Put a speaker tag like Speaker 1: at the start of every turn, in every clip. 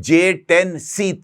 Speaker 1: J-10C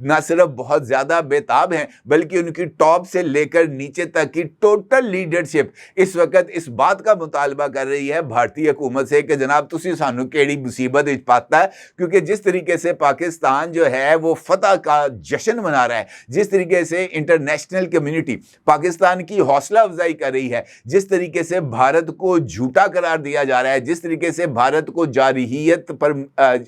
Speaker 1: نہ صرف بہت زیادہ بیتاب ہیں بلکہ ان کی ٹاپ سے لے کر نیچے تک کی ٹوٹل لیڈرشپ اس وقت اس بات کا مطالبہ کر رہی ہے بھارتی حکومت سے کہ جناب تسی سانو کیڑی مصیبت وچ پاتا ہے، کیونکہ جس طریقے سے پاکستان جو ہے وہ فتح کا جشن منا رہا ہے، جس طریقے سے انٹرنیشنل کمیونٹی پاکستان کی حوصلہ افزائی کر رہی ہے، جس طریقے سے بھارت کو جھوٹا قرار دیا جا رہا ہے، جس طریقے سے بھارت کو جارحیت پر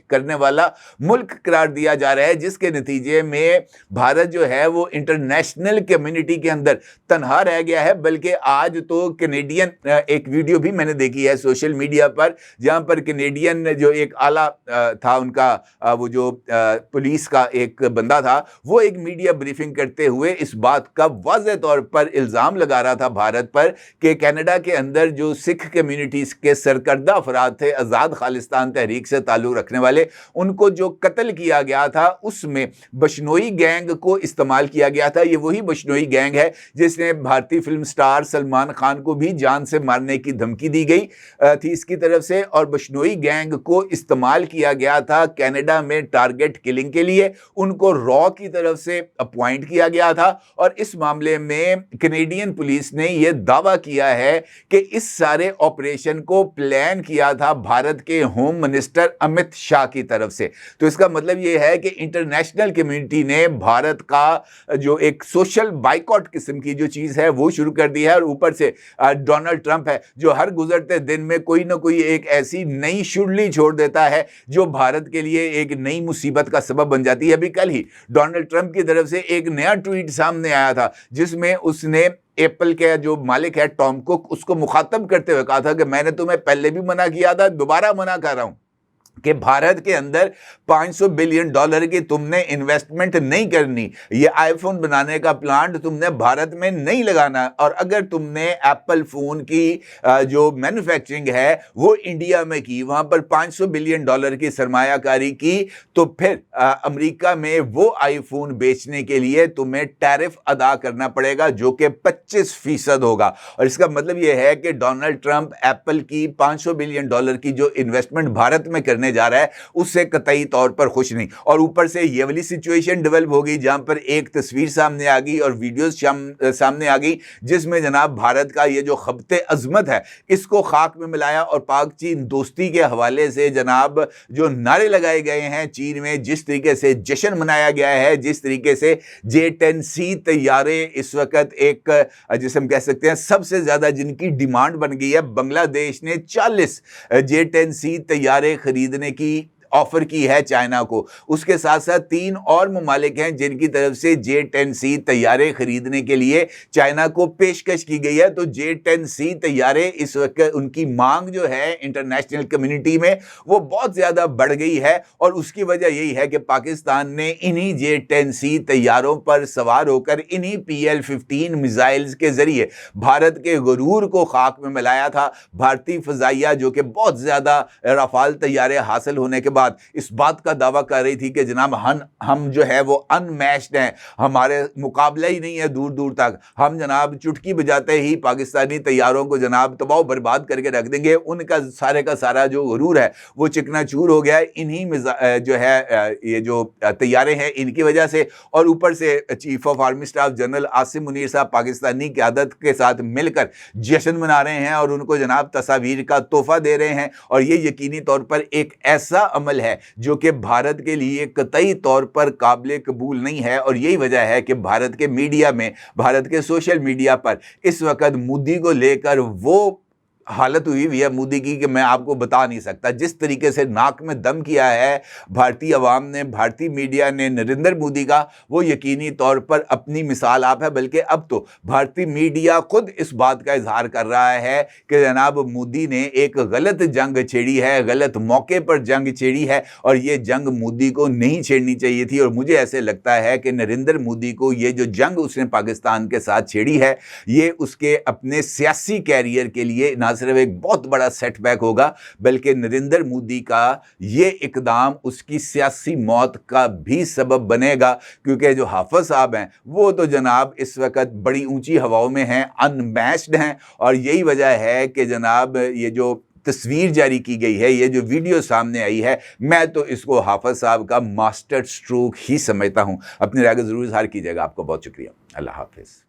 Speaker 1: کرنے والا ملک قرار دیا جا رہا ہے، جس کے نتیجے میں بھارت جو ہے وہ انٹرنیشنل کمیونٹی کے اندر تنہا رہ گیا ہے۔ بلکہ آج تو کینیڈین ایک ویڈیو بھی میں نے دیکھی ہے سوشل میڈیا پر، جہاں پر کینیڈین جو ایک اعلیٰ تھا ان کا وہ جو پولیس کا ایک بندہ تھا، وہ ایک میڈیا بریفنگ کرتے ہوئے اس بات کا واضح طور پر الزام لگا رہا تھا بھارت پر کہ کینیڈا کے اندر جو سکھ کمیونٹیز کے سرکردہ افراد تھے آزاد خالستان تحریک سے تعلق رکھنے والے، ان کو جو قتل کیا گیا تھا اس میں بشنوئی گینگ کو استعمال کیا گیا تھا۔ یہ وہی بشنوئی گینگ ہے جس نے بھارتی فلم سٹار سلمان خان کو بھی جان سے مارنے کی دھمکی دی گئی تھی اس کی طرف سے، اور بشنوئی گینگ کو استعمال کیا گیا تھا کینیڈا میں ٹارگٹ کلنگ کے لیے۔ ان کو را کی طرف سے اپوائنٹ کیا گیا تھا، اور اس معاملے میں کینیڈین پولیس نے یہ دعویٰ کیا ہے کہ اس سارے آپریشن کو پلان کیا تھا بھارت کے ہوم منسٹر امت شاہ کی طرف سے۔ تو اس کا مطلب یہ ہے کہ انٹرنیشنل کمیونٹی نے بھارت کا جو ایک سوشل بائیکاٹ قسم کی جو چیز ہے وہ شروع کر دی ہے، اور اوپر سے ڈونلڈ ٹرمپ ہے جو ہر گزرتے دن میں کوئی نہ کوئی ایک ایسی نئی شرلی چھوڑ دیتا ہے جو بھارت کے لیے ایک نئی مصیبت کا سبب بن جاتی ہے۔ ابھی کل ہی ڈونلڈ ٹرمپ کی طرف سے ایک نیا ٹویٹ سامنے آیا تھا جس میں اس نے ایپل کے جو مالک ہے ٹام کوک، اس کو مخاطب کرتے ہوئے کہا تھا کہ میں نے تمہیں پہلے بھی منع کیا تھا، دوبارہ منع کر رہا ہوں کہ بھارت کے اندر $500 بلین کی تم نے انویسٹمنٹ نہیں کرنی، یہ آئی فون بنانے کا پلانٹ تم نے بھارت میں نہیں لگانا، اور اگر تم نے ایپل فون کی جو مینوفیکچرنگ ہے وہ انڈیا میں کی، وہاں پر $500 بلین کی سرمایہ کاری کی، تو پھر امریکہ میں وہ آئی فون بیچنے کے لیے تمہیں ٹیرف ادا کرنا پڑے گا جو کہ 25% ہوگا۔ اور اس کا مطلب یہ ہے کہ ڈونلڈ ٹرمپ ایپل کی $500 بلین کی جو انویسٹمنٹ بھارت میں کرنے جا رہا ہے اس سے قطعی طور پر خوش نہیں۔ اور اوپر سے یہ والی سچویشن ڈیولپ ہو گئی جہاں پر ایک تصویر سامنے آ گئی اور ویڈیوز سامنے آ گئی جس میں جناب بھارت کا یہ جو خبت عظمت ہے اس کو خاک میں ملایا، اور پاک چین دوستی کے حوالے سے جناب جو نعرے لگائے گئے ہیں چین میں، جس طریقے سے جشن منایا گیا ہے، جس طریقے سے J-10C طیارے اس وقت ایک جسے ہم کہہ سکتے ہیں سب سے زیادہ جن کی ڈیمانڈ بن گئی ہے، بنگلہ دیش نے 40 J-10C طیارے خریدنے کی آفر کی ہے چائنا کو۔ اس کے ساتھ ساتھ 3 اور ممالک ہیں جن کی طرف سے J-10C طیارے خریدنے کے لیے چائنا کو پیشکش کی گئی ہے۔ تو J-10C طیارے اس وقت ان کی مانگ جو ہے انٹرنیشنل کمیونٹی میں وہ بہت زیادہ بڑھ گئی ہے، اور اس کی وجہ یہی ہے کہ پاکستان نے انہی J-10C طیاروں پر سوار ہو کر انہی PL-15 میزائلز کے ذریعے بھارت کے غرور کو خاک میں ملایا تھا۔ بھارتی فضائیہ جو کہ بہت زیادہ رافال طیارے حاصل ہونے کے بعد اس بات کا دعویٰ کر رہی تھی کہ جناب ہم جو ہے وہ ان میچڈ ہیں، ہمارے مقابلہ ہی نہیں ہے دور دور تک، ہم جناب چٹکی بجاتے ہی پاکستانی طیاروں کو جناب تباہ و برباد کر کے رکھ دیں گے۔ ان کا سارا جو غرور ہے وہ چکنا چور ہو گیا ہے انہی جو ہے یہ جو طیارے ہیں ان کی وجہ سے۔ اور اوپر سے chief of army staff general Asim Munir صاحب پاکستانی قیادت کے ساتھ مل کر جشن منا رہے ہیں اور ان کو جناب تصاویر کا تحفہ دے رہے ہیں، اور یہ یقینی طور پر ایک ایسا عمل ہے جو کہ بھارت کے لیے قطعی طور پر قابل قبول نہیں ہے۔ اور یہی وجہ ہے کہ بھارت کے میڈیا میں، بھارت کے سوشل میڈیا پر اس وقت مودی کو لے کر وہ حالت ہوئی ہے مودی کی کہ میں آپ کو بتا نہیں سکتا۔ جس طریقے سے ناک میں دم کیا ہے بھارتی عوام نے، بھارتی میڈیا نے نریندر مودی کا، وہ یقینی طور پر اپنی مثال آپ ہے۔ بلکہ اب تو بھارتی میڈیا خود اس بات کا اظہار کر رہا ہے کہ جناب مودی نے ایک غلط جنگ چھیڑی ہے، غلط موقع پر جنگ چھیڑی ہے، اور یہ جنگ مودی کو نہیں چھیڑنی چاہیے تھی۔ اور مجھے ایسے لگتا ہے کہ نریندر مودی کو یہ جو جنگ اس نے پاکستان کے ساتھ چھیڑی ہے یہ اس کے اپنے سیاسی کیریئر کے لیے نہ صرف ایک بہت بڑا سیٹ بیک ہوگا، بلکہ نریندر مودی کا یہ اقدام اس کی سیاسی موت کا بھی سبب بنے گا، کیونکہ جو حافظ صاحب ہیں وہ تو جناب اس وقت بڑی اونچی ہواؤں میں ہیں، ان میچڈ ہیں، اور یہی وجہ ہے کہ جناب یہ جو تصویر جاری کی گئی ہے، یہ جو ویڈیو سامنے آئی ہے، میں تو اس کو حافظ صاحب کا ماسٹر سٹروک ہی سمجھتا ہوں۔ اپنی رائے کو ضرور اظہار کیجیے گا۔ آپ کو بہت شکریہ۔ اللہ حافظ۔